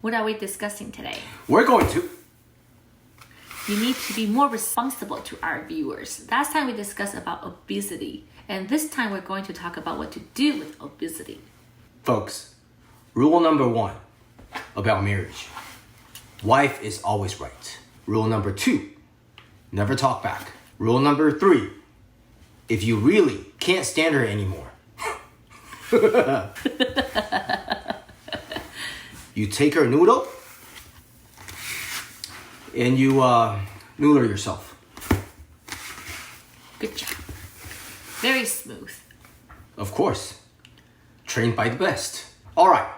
What are we discussing today? We're going to. You need to be more responsible to our viewers. Last time we discussed about obesity, and this time we're going to talk about what to do with obesity. Folks, rule number 1 about marriage. Wife is always right. Rule number 2, never talk back. Rule number 3, if you really can't stand her anymore, you take her noodle and you noodle yourself. Good job. Very smooth. Of course. Trained by the best. All right.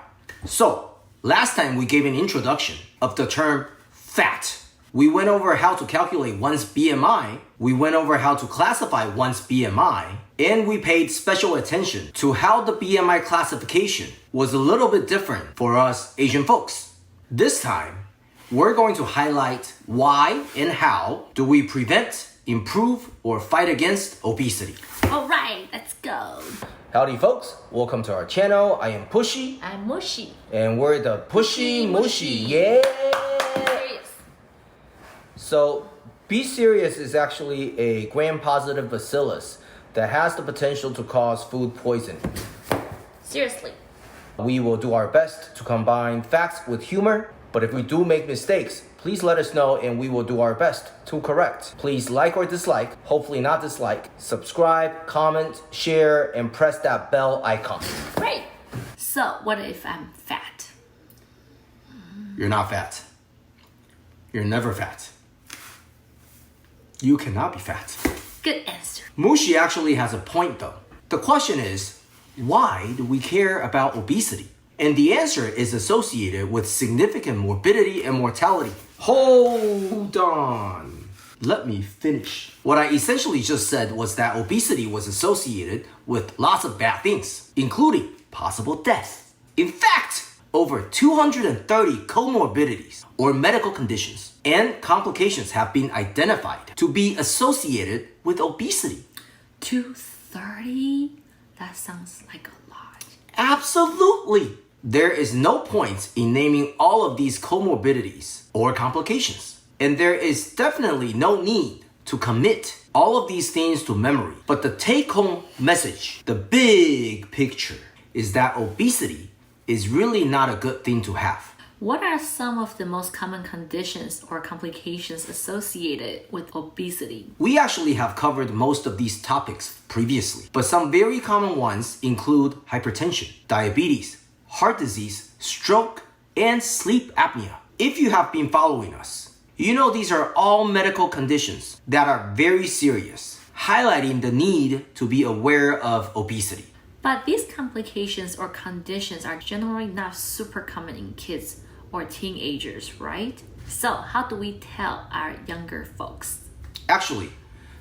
So, last time we gave an introduction of the term fat. We went over how to calculate one's BMI. We went over how to classify one's BMI. And we paid special attention to how the BMI classification was a little bit different for us Asian folks. This time, we're going to highlight why and how do we prevent, improve, or fight against obesity. All right, let's go. Howdy folks, welcome to our channel. I am Pushy. I'm Mushy. And we're the Pushy Mushy, yeah! Serious. So, B. serious is actually a gram-positive bacillus that has the potential to cause food poisoning. Seriously. We will do our best to combine facts with humor, but if we do make mistakes, please let us know and we will do our best to correct. Please like or dislike, hopefully not dislike, subscribe, comment, share, and press that bell icon. Great. So, what if I'm fat? You're not fat. You're never fat. You cannot be fat. Good answer. Mushy actually has a point though. The question is, why do we care about obesity? And the answer is associated with significant morbidity and mortality. Hold on. Let me finish. What I essentially just said was that obesity was associated with lots of bad things, including possible death. In fact, over 230 comorbidities or medical conditions and complications have been identified to be associated with obesity. 230? That sounds like a lot. Absolutely. There is no point in naming all of these comorbidities or complications. And there is definitely no need to commit all of these things to memory. But the take-home message, the big picture, is that obesity is really not a good thing to have. What are some of the most common conditions or complications associated with obesity? We actually have covered most of these topics previously, but some very common ones include hypertension, diabetes, heart disease, stroke, and sleep apnea. If you have been following us, you know these are all medical conditions that are very serious, highlighting the need to be aware of obesity. But these complications or conditions are generally not super common in kids or teenagers, right? So how do we tell our younger folks? Actually,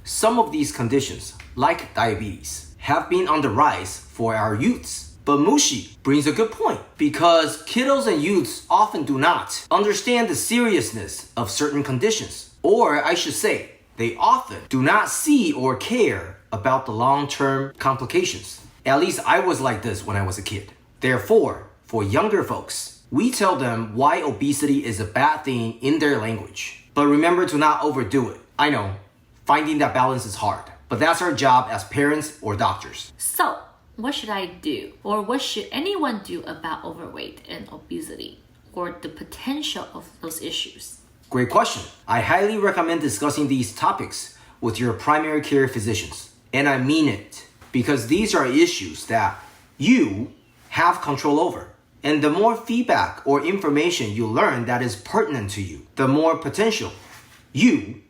some of these conditions, like diabetes, have been on the rise for our youths. But Mushy brings a good point because kiddos and youths often do not understand the seriousness of certain conditions. Or I should say, they often do not see or care about the long-term complications. At least I was like this when I was a kid. Therefore, for younger folks, we tell them why obesity is a bad thing in their language. But remember to not overdo it. I know, finding that balance is hard, but that's our job as parents or doctors. So, what should I do? Or what should anyone do about overweight and obesity? Or the potential of those issues? Great question. I highly recommend discussing these topics with your primary care physicians. And I mean it, because these are issues that you have control over. And the more feedback or information you learn that is pertinent to you, the more potential you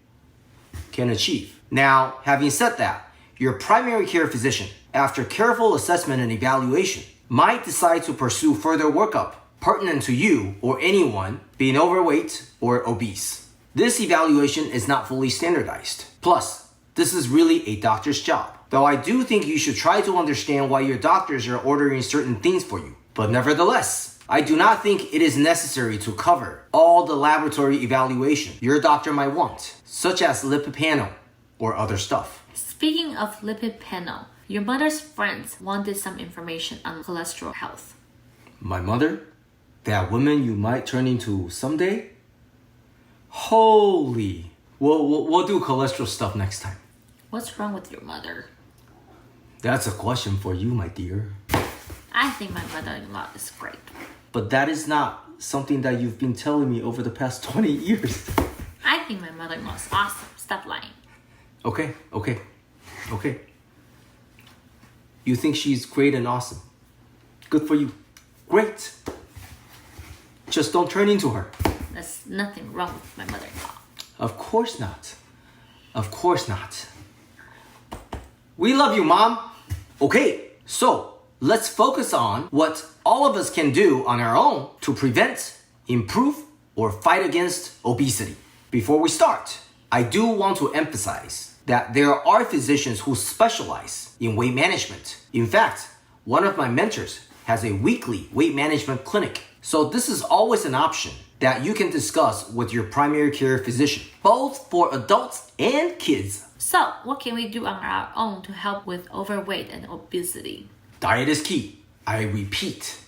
can achieve. Now, having said that, your primary care physician, after careful assessment and evaluation, might decide to pursue further workup pertinent to you or anyone being overweight or obese. This evaluation is not fully standardized. Plus, this is really a doctor's job. Though I do think you should try to understand why your doctors are ordering certain things for you. But nevertheless, I do not think it is necessary to cover all the laboratory evaluation your doctor might want, such as lipid panel or other stuff. Speaking of lipid panel, your mother's friends wanted some information on cholesterol health. My mother? that woman you might turn into someday? Holy. We'll do cholesterol stuff next time. What's wrong with your mother? That's a question for you, my dear. I think my mother-in-law is great. But that is not something that you've been telling me over the past 20 years. I think my mother-in-law is awesome. Stop lying. Okay. You think she's great and awesome. Good for you. Great. Just don't turn into her. There's nothing wrong with my mother-in-law. Of course not. Of course not. We love you, Mom. Okay, so let's focus on what all of us can do on our own to prevent, improve, or fight against obesity. Before we start, I do want to emphasize that there are physicians who specialize in weight management. In fact, one of my mentors has a weekly weight management clinic. So this is always an option that you can discuss with your primary care physician, both for adults and kids. So, what can we do on our own to help with overweight and obesity? Diet is key. I repeat,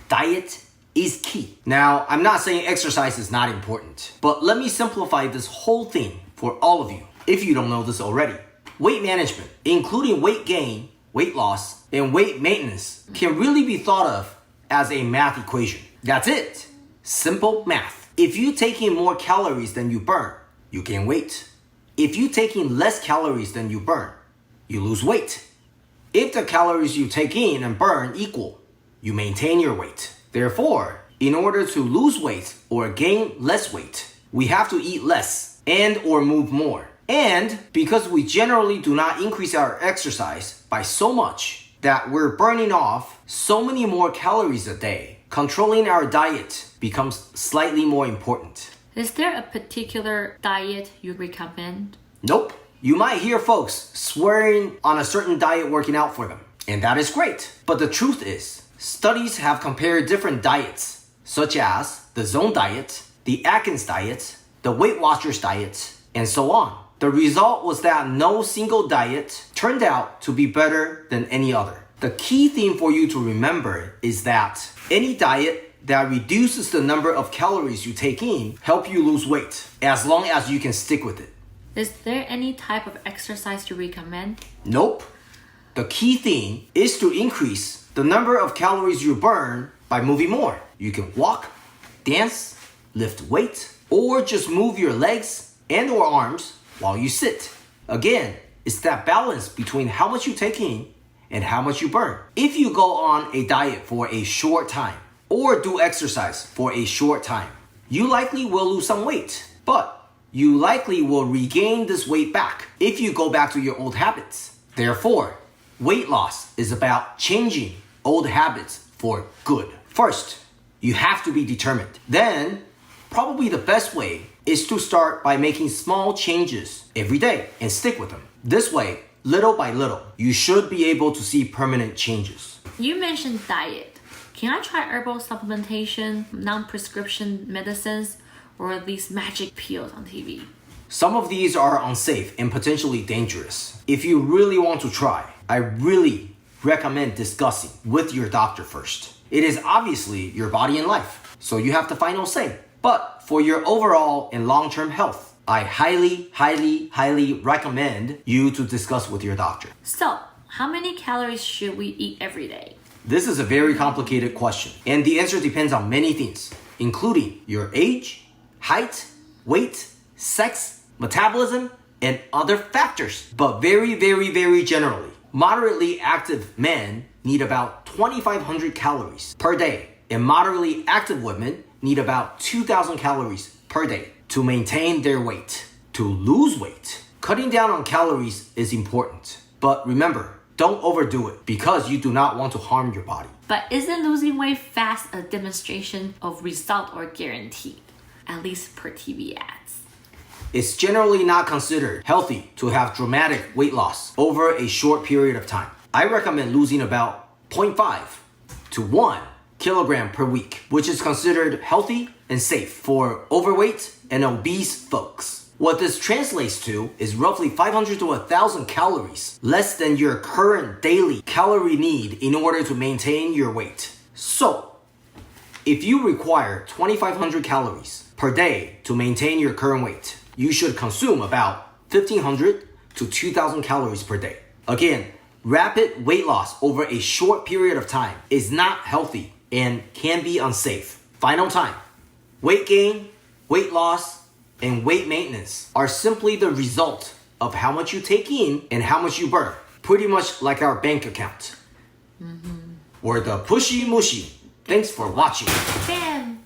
diet is key. Now, I'm not saying exercise is not important, but let me simplify this whole thing for all of you, if you don't know this already. Weight management, including weight gain, weight loss, and weight maintenance, can really be thought of as a math equation. That's it. Simple math. If you take in more calories than you burn, you gain weight. If you take in less calories than you burn, you lose weight. If the calories you take in and burn equal, you maintain your weight. Therefore, in order to lose weight or gain less weight, we have to eat less and or move more. And because we generally do not increase our exercise by so much that we're burning off so many more calories a day, controlling our diet becomes slightly more important. Is there a particular diet you recommend? Nope. You might hear folks swearing on a certain diet working out for them, and that is great. But the truth is, studies have compared different diets, such as the Zone diet, the Atkins diet, the Weight Watchers diet, and so on. The result was that no single diet turned out to be better than any other. The key thing for you to remember is that any diet that reduces the number of calories you take in help you lose weight, as long as you can stick with it. Is there any type of exercise you recommend? Nope. The key thing is to increase the number of calories you burn by moving more. You can walk, dance, lift weight, or just move your legs and or arms while you sit. Again, it's that balance between how much you take in and how much you burn. If you go on a diet for a short time or do exercise for a short time, you likely will lose some weight, but you likely will regain this weight back if you go back to your old habits. Therefore, weight loss is about changing old habits for good. First, you have to be determined. Then, probably the best way is to start by making small changes every day and stick with them. This way, little by little, you should be able to see permanent changes. You mentioned diet. Can I try herbal supplementation, non-prescription medicines, or these magic pills on TV? Some of these are unsafe and potentially dangerous. If you really want to try, I really recommend discussing with your doctor first. It is obviously your body and life, so you have the final say. But for your overall and long-term health, I highly recommend you to discuss with your doctor. So, how many calories should we eat every day? This is a very complicated question, and the answer depends on many things, including your age, height, weight, sex, metabolism, and other factors. But very generally, moderately active men need about 2,500 calories per day, and moderately active women need about 2,000 calories per day to maintain their weight. To lose weight, cutting down on calories is important. But remember, don't overdo it because you do not want to harm your body. But isn't losing weight fast a demonstration of result or guaranteed? At least per TV ads. It's generally not considered healthy to have dramatic weight loss over a short period of time. I recommend losing about 0.5 to 1 kilogram per week, which is considered healthy and safe for overweight and obese folks. What this translates to is roughly 500 to 1,000 calories, less than your current daily calorie need in order to maintain your weight. So, If you require 2,500 calories per day to maintain your current weight, you should consume about 1,500 to 2,000 calories per day. Again, rapid weight loss over a short period of time is not healthy and can be unsafe. Final time. Weight gain, weight loss, and weight maintenance are simply the result of how much you take in and how much you burn. Pretty much like our bank account. We're the Pushy Mushy. Thanks for watching. Bam!